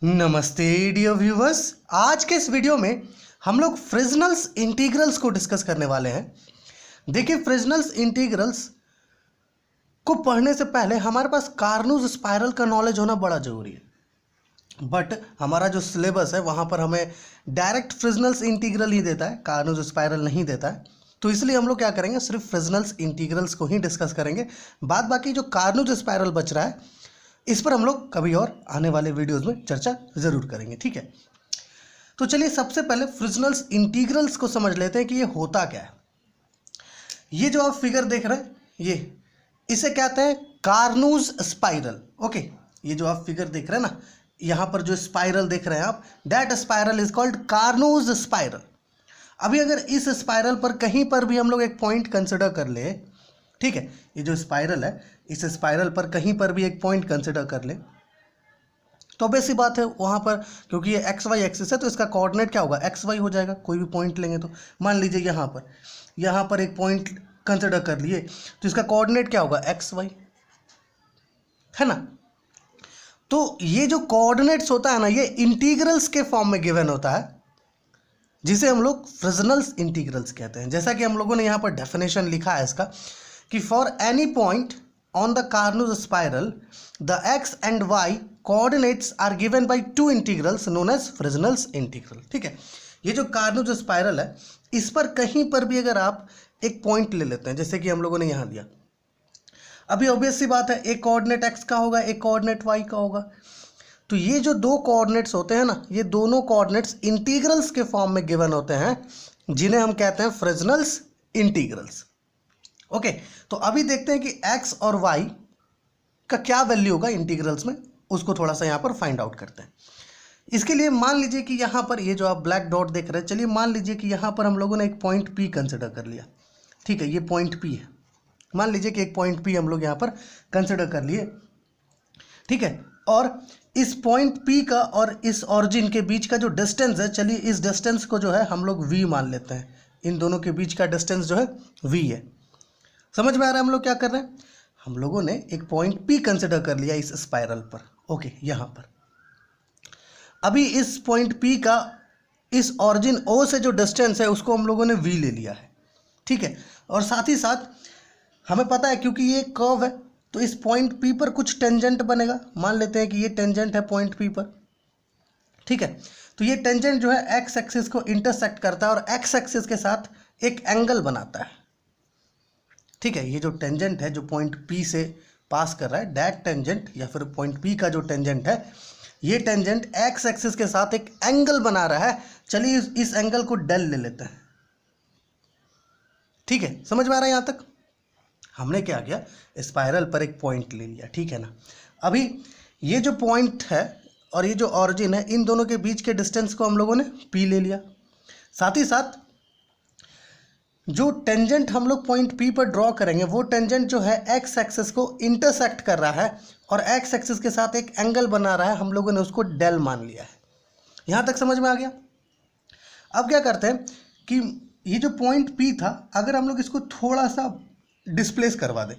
नमस्ते dear viewers. आज के इस वीडियो में हम लोग फ्रेजनल्स इंटीग्रल्स को डिस्कस करने वाले हैं। देखिए, फ्रेजनल्स इंटीग्रल्स को पढ़ने से पहले हमारे पास कार्नूज स्पाइरल का नॉलेज होना बड़ा ज़रूरी है। बट हमारा जो सिलेबस है वहाँ पर हमें डायरेक्ट फ्रेजनल्स इंटीग्रल ही देता है, कार्नूज स्पाइरल नहीं देता है। तो इसलिए हम लोग क्या करेंगे, सिर्फ फ्रेजनल्स इंटीग्रल्स को ही डिस्कस करेंगे। बाद बाकी जो कार्नूज स्पाइरल बच रहा है इस पर हम लोग कभी और आने वाले वीडियोस में चर्चा ज़रूर करेंगे, ठीक है। तो चलिए सबसे पहले फ्रेजनल्स इंटीग्रल्स को समझ लेते हैं कि ये होता क्या है। ये जो आप फिगर देख रहे हैं इसे कहते हैं कार्नूज स्पाइरल। ओके, ये जो आप फिगर देख रहे हैं ना, यहाँ पर जो स्पाइरल देख रहे हैं आप, that spiral is called Cornu's spiral. अभी अगर इस स्पाइरल पर कहीं पर भी हम लोग एक पॉइंट कंसिडर कर ले, ठीक है, ये जो स्पाइरल है इस स्पाइरल पर कहीं पर भी एक पॉइंट कंसिडर कर ले तो बेसिक बात है वहाँ पर, क्योंकि ये एक्स वाई एक्सिस है तो इसका कोऑर्डिनेट क्या होगा, एक्स वाई हो जाएगा। कोई भी पॉइंट लेंगे तो मान लीजिए यहाँ पर एक पॉइंट कंसिडर कर लिए तो इसका कोऑर्डिनेट क्या होगा, एक्स वाई, है ना। तो ये जो कोऑर्डिनेट्स होता है ना, ये इंटीग्रल्स के फॉर्म में गिवन होता है, जिसे हम लोग फ्रेजनल्स इंटीग्रल्स कहते हैं। जैसा कि हम लोगों ने यहाँ पर डेफिनेशन लिखा है इसका कि for any point on the Cornu's spiral the x and y coordinates are given by two integrals known as Fresnel's integral, ठीक है। ये जो कार्नूज स्पाइरल है इस पर कहीं पर भी अगर आप एक पॉइंट ले लेते हैं, जैसे कि हम लोगों ने यहाँ लिया, अभी ऑब्वियस सी बात है एक कोऑर्डिनेट एक्स का होगा, एक कोऑर्डिनेट वाई का होगा। तो ये जो दो कोऑर्डिनेट्स होते हैं ना, ये दोनों कोऑर्डिनेट्स इंटीग्रल्स के फॉर्म में गिवन होते हैं, जिन्हें हम कहते हैं फ्रेजनल्स इंटीग्रल्स। ओके, तो अभी देखते हैं कि एक्स और वाई का क्या वैल्यू होगा इंटीग्रल्स में, उसको थोड़ा सा यहाँ पर फाइंड आउट करते हैं। इसके लिए मान लीजिए कि यहाँ पर ये जो आप ब्लैक डॉट देख रहे हैं, चलिए मान लीजिए कि यहाँ पर हम लोगों ने एक पॉइंट पी कंसिडर कर लिया, ठीक है, ये पॉइंट पी है। मान लीजिए कि एक पॉइंट पी हम लोग यहाँ पर कंसिडर कर लिए, ठीक है। और इस पॉइंट पी का और इस ऑरिजिन के बीच का जो डिस्टेंस है, चलिए इस डिस्टेंस को जो है हम लोग वी मान लेते हैं। इन दोनों के बीच का डिस्टेंस जो है वी है। समझ में आ रहा है हम लोग क्या कर रहे हैं, हम लोगों ने एक पॉइंट पी कंसिडर कर लिया इस स्पाइरल पर। ओके, यहाँ पर अभी इस पॉइंट पी का इस ऑरिजिन ओ से जो डिस्टेंस है उसको हम लोगों ने वी ले लिया है, ठीक है। और साथ ही साथ हमें पता है क्योंकि ये कर्व है तो इस पॉइंट पी पर कुछ टेंजेंट बनेगा। मान लेते हैं कि ये टेंजेंट है पॉइंट पी पर, ठीक है। तो ये टेंजेंट जो है एक्स एक्सिस को इंटरसेक्ट करता है और एक्स एक्सिस के साथ एक एंगल बनाता है, ठीक है। ये जो टेंजेंट है जो पॉइंट पी से पास कर रहा है, दैट टेंजेंट या फिर पॉइंट पी का जो टेंजेंट है, ये टेंजेंट एक्स एक्सिस के साथ एक एंगल बना रहा है। चलिए इस एंगल को डेल ले लेते हैं, ठीक है। समझ में आ रहा है यहाँ तक। हमने क्या किया, स्पाइरल पर एक पॉइंट ले लिया, ठीक है ना। अभी ये जो पॉइंट है और ये जो ऑरिजिन है, इन दोनों के बीच के डिस्टेंस को हम लोगों ने पी ले लिया। साथ ही साथ जो टेंजेंट हम लोग पॉइंट पी पर ड्रॉ करेंगे वो टेंजेंट जो है एक्स एक्सिस को इंटरसेक्ट कर रहा है और एक्स एक्सिस के साथ एक एंगल बना रहा है, हम लोगों ने उसको डेल मान लिया है। यहाँ तक समझ में आ गया। अब क्या करते हैं कि ये जो पॉइंट पी था, अगर हम लोग इसको थोड़ा सा डिस्प्लेस करवा दें,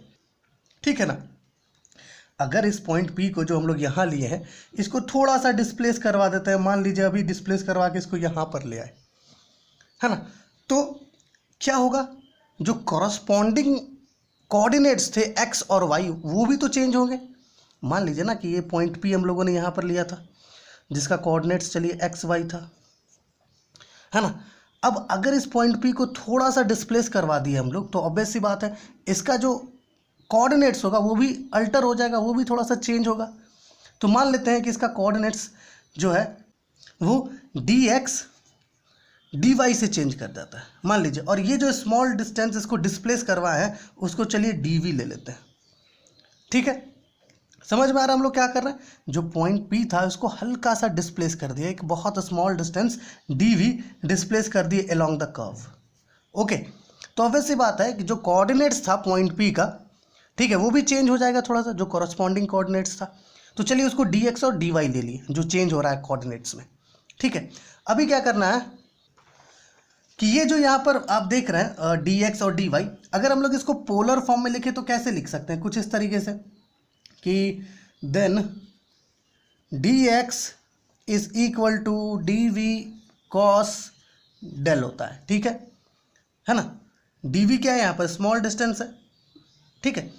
ठीक है ना। अगर इस पॉइंट पी को जो हम लोग यहाँ लिए हैं इसको थोड़ा सा डिस्प्लेस करवा देते हैं, मान लीजिए अभी डिस्प्लेस करवा के इसको यहाँ पर ले आए, है ना, तो क्या होगा, जो कॉरस्पॉन्डिंग कोऑर्डिनेट्स थे एक्स और वाई वो भी तो चेंज होंगे। मान लीजिए ना कि ये पॉइंट पी हम लोगों ने यहाँ पर लिया था जिसका कोऑर्डिनेट्स चलिए एक्स वाई था, है ना। अब अगर इस पॉइंट पी को थोड़ा सा डिस्प्लेस करवा दिए हम लोग तो ऑब्वियस सी बात है इसका जो कोऑर्डिनेट्स होगा वो भी अल्टर हो जाएगा, वो भी थोड़ा सा चेंज होगा। तो मान लेते हैं कि इसका कोऑर्डिनेट्स जो है वो डी एक्स डी वाई से चेंज कर जाता है, मान लीजिए। और ये जो स्मॉल डिस्टेंस इसको डिस्प्लेस करवाए हैं उसको चलिए डी वी ले लेते हैं, ठीक है। समझ में आ रहा है हम लोग क्या कर रहे हैं, जो पॉइंट पी था उसको हल्का सा डिस्प्लेस कर दिया, एक बहुत small distance d v displace कर दिए अलोंग द कर्व। ओके, तो ऑब्वियस सी बात है कि जो कोऑर्डिनेट्स था पॉइंट पी का, ठीक है, वो भी चेंज हो जाएगा थोड़ा सा, जो कॉरस्पॉन्डिंग कोऑर्डिनेट्स था। तो चलिए उसको डी एक्स और डी वाई ले लिए जो चेंज हो रहा है कोऑर्डिनेट्स में, ठीक है। अभी क्या करना है कि ये जो यहाँ पर आप देख रहे हैं डी एक्स और डी वाई, अगर हम लोग इसको पोलर फॉर्म में लिखे तो कैसे लिख सकते हैं, कुछ इस तरीके से कि then d x is equal to d v cos del होता है, ठीक है ना। डी वी क्या है यहाँ पर, स्मॉल डिस्टेंस है, ठीक है।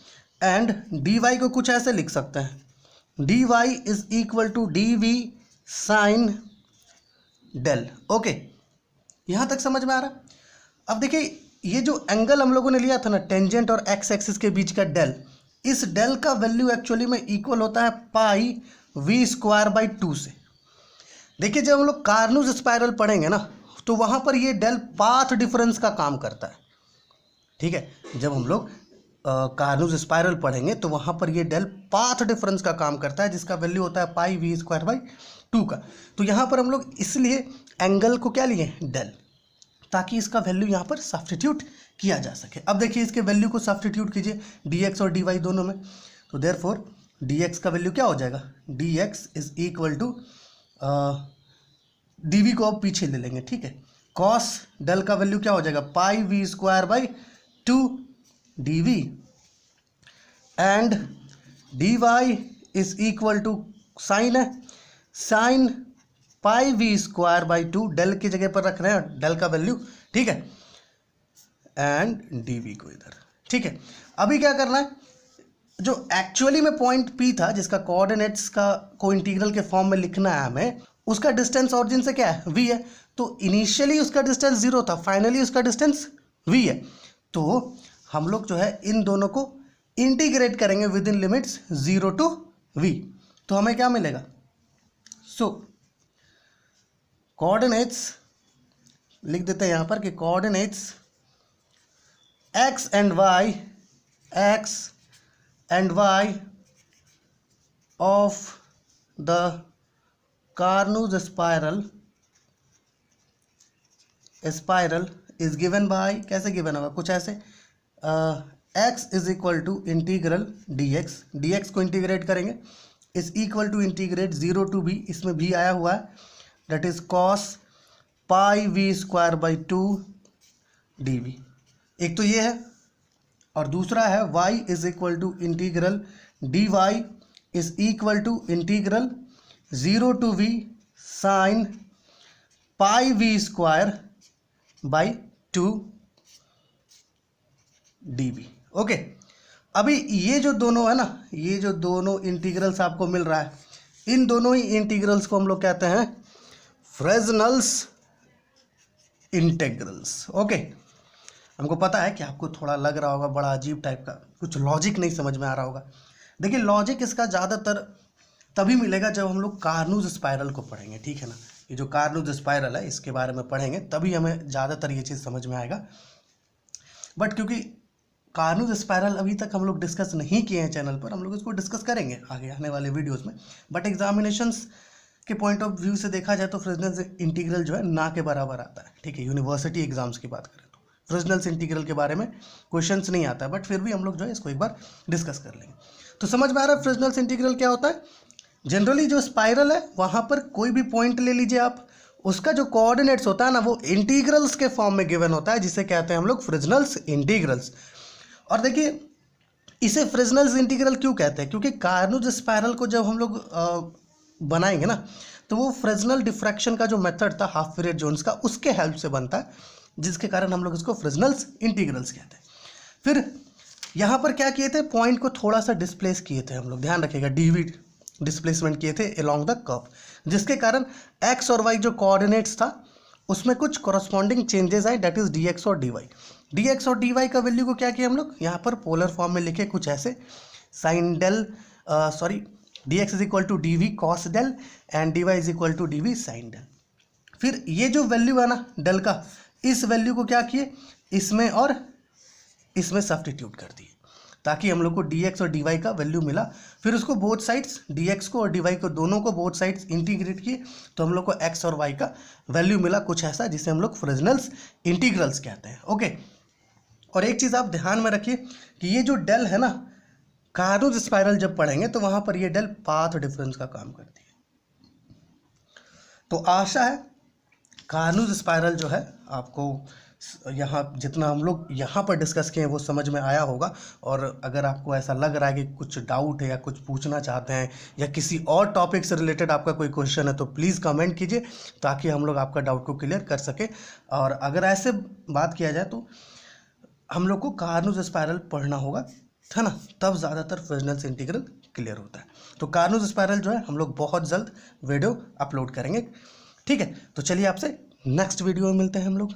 एंड डी वाई को कुछ ऐसे लिख सकते हैं, d y is equal to d v sine del. Okay, यहाँ तक समझ में आ रहा है। अब देखिए ये जो एंगल हम लोगों ने लिया था ना, टेंजेंट और एक्स एक्सिस के बीच का डेल, इस डेल का वैल्यू एक्चुअली में इक्वल होता है पाई वी स्क्वायर बाई 2 से। देखिए जब हम लोग कार्नूज स्पाइरल पढ़ेंगे ना, तो वहाँ पर ये डेल पाथ डिफरेंस का काम करता है, ठीक है। जब हम लोग कार्नूज स्पाइरल पढ़ेंगे तो वहाँ पर ये डेल पाथ डिफरेंस का काम करता है, जिसका वैल्यू होता है पाई वी स्क्वायर बाई 2 का। तो यहाँ पर हम लोग इसलिए एंगल को क्या लिए, डेल, ताकि इसका वैल्यू यहाँ पर सब्स्टिट्यूट किया जा सके। अब देखिए इसके वैल्यू को सब्स्टिट्यूट कीजिए डी एक्स और डी वाई दोनों में, तो देयरफॉर डी एक्स का वैल्यू क्या हो जाएगा, d x is equal to d v को अब पीछे ले लेंगे, ठीक है। कॉस डेल का वैल्यू क्या हो जाएगा, pi v square by 2 d v, and d y is equal to sine है, sine pi v square by 2, del की जगह पर रख रहे हैं डेल का वैल्यू, ठीक है, एंड डी वी को इधर, ठीक है। अभी क्या करना है, जो एक्चुअली में पॉइंट पी था जिसका कोऑर्डिनेट्स का को इंटीग्रल के फॉर्म में लिखना है हमें, उसका डिस्टेंस ऑरिजिन से क्या है, v है। तो इनिशियली उसका डिस्टेंस 0 था, फाइनली उसका डिस्टेंस v है। तो हम लोग जो है इन दोनों को इंटीग्रेट करेंगे within limits 0 to v, तो हमें क्या मिलेगा, सो कोऑर्डिनेट्स लिख देते हैं यहाँ पर कि coordinates x and y of the Cornu's spiral is given by, कैसे गिवन होगा, कुछ ऐसे, x is equal to integral d x को इंटीग्रेट करेंगे, is equal to integrate 0 to b, इसमें भी आया हुआ है, that is cos pi v square by 2 d v. एक तो ये है, और दूसरा है y is equal to integral d y is equal to integral 0 to v sine pi v square by 2 d v. Okay, अभी ये जो दोनों है ना, ये जो दोनों इंटीग्रल्स आपको मिल रहा है, इन दोनों ही इंटीग्रल्स को हम लोग कहते हैं फ्रेजनल्स इंटीग्रल्स। ओके, हमको पता है कि आपको थोड़ा लग रहा होगा बड़ा अजीब टाइप का, कुछ लॉजिक नहीं समझ में आ रहा होगा। देखिए लॉजिक इसका ज़्यादातर तभी मिलेगा जब हम लोग कार्नूज स्पाइरल को पढ़ेंगे, ठीक है ना। ये जो कार्नूज स्पाइरल है इसके बारे में पढ़ेंगे तभी हमें ज़्यादातर ये चीज़ समझ में आएगा। बट क्योंकि कार्नूज स्पाइरल अभी तक हम लोग डिस्कस नहीं किए हैं चैनल पर, हम लोग इसको डिस्कस करेंगे आगे आने वाले वीडियोज़ में। बट एग्जामिनेशंस के पॉइंट ऑफ व्यू से देखा जाए तो फ्रेजनल्स इंटीग्रल जो है ना के बराबर आता है, ठीक है। यूनिवर्सिटी एग्जाम्स की बात करें तो फ्रेजनल्स इंटीग्रल के बारे में क्वेश्चंस नहीं आता है, बट फिर भी हम लोग जो है इसको एक बार डिस्कस कर लेंगे। तो समझ में आ रहा है फ्रेजनल्स इंटीग्रल क्या होता है। जनरली जो स्पाइरल है वहाँ पर कोई भी पॉइंट ले लीजिए आप, उसका जो कोऑर्डिनेट्स होता है ना वो इंटीग्रल्स के फॉर्म में गिवन होता है, जिसे कहते हैं हम लोग फ्रेजनल्स इंटीग्रल्स। और देखिए इसे फ्रेजनल्स इंटीग्रल क्यों कहते हैं, क्योंकि कार्नूज स्पाइरल को जब हम लोग बनाएंगे ना तो वो फ्रेजनल डिफ्रैक्शन का जो मेथड था हाफ पीरियड जोन्स का, उसके हेल्प से बनता है, जिसके कारण हम लोग इसको फ्रेजनल्स इंटीग्रल्स कहते हैं। फिर यहाँ पर क्या किए थे, पॉइंट को थोड़ा सा डिस्प्लेस किए थे हम लोग, ध्यान रखिएगा, डीवी डिस्प्लेसमेंट किए थे अलोंग द कर्व, जिसके कारण एक्स और वाई जो कोऑर्डिनेट्स था उसमें कुछ कॉरस्पॉन्डिंग चेंजेस आए, दैट इज डी एक्स और डी वाई। डी एक्स और डी वाई का वैल्यू को क्या किया हम लोग यहाँ पर पोलर फॉर्म में लिखे कुछ ऐसे, sine del d x is equal to d v cos del and d y is equal to d v sine del. फिर ये जो वैल्यू है ना डेल का, इस वैल्यू को क्या किए, इसमें और इसमें सब्स्टिट्यूट कर दिए, ताकि हम लोग को डी एक्स और डी वाई का वैल्यू मिला। फिर उसको बोथ साइड्स, डी एक्स को और डी वाई को दोनों को बोथ साइड्स इंटीग्रेट किए, तो हम लोग को एक्स और वाई का वैल्यू मिला कुछ ऐसा, जिसे हम लोग फ्रेजनल्स इंटीग्रल्स कहते हैं। ओके, और एक चीज़ आप ध्यान में रखिए कि ये जो डेल है ना, कार्नूज स्पाइरल जब पढ़ेंगे तो वहाँ पर ये डेल पाथ डिफरेंस का काम करती है। तो आशा है कार्नूज स्पाइरल जो है आपको यहाँ जितना हम लोग यहाँ पर डिस्कस किए हैं वो समझ में आया होगा। और अगर आपको ऐसा लग रहा है कि कुछ डाउट है या कुछ पूछना चाहते हैं या किसी और टॉपिक से रिलेटेड आपका कोई क्वेश्चन है तो प्लीज़ कमेंट कीजिए, ताकि हम लोग आपका डाउट को क्लियर कर सके। और अगर ऐसे बात किया जाए तो हम लोग को कार्नूज स्पायरल पढ़ना होगा, है ना, तब ज़्यादातर फ्रेस्नेल्स इंटीग्रल क्लियर होता है। तो कार्नूज स्पायरल जो है हम लोग बहुत जल्द वीडियो अपलोड करेंगे, ठीक है। तो चलिए आपसे नेक्स्ट वीडियो में मिलते हैं हम लोग।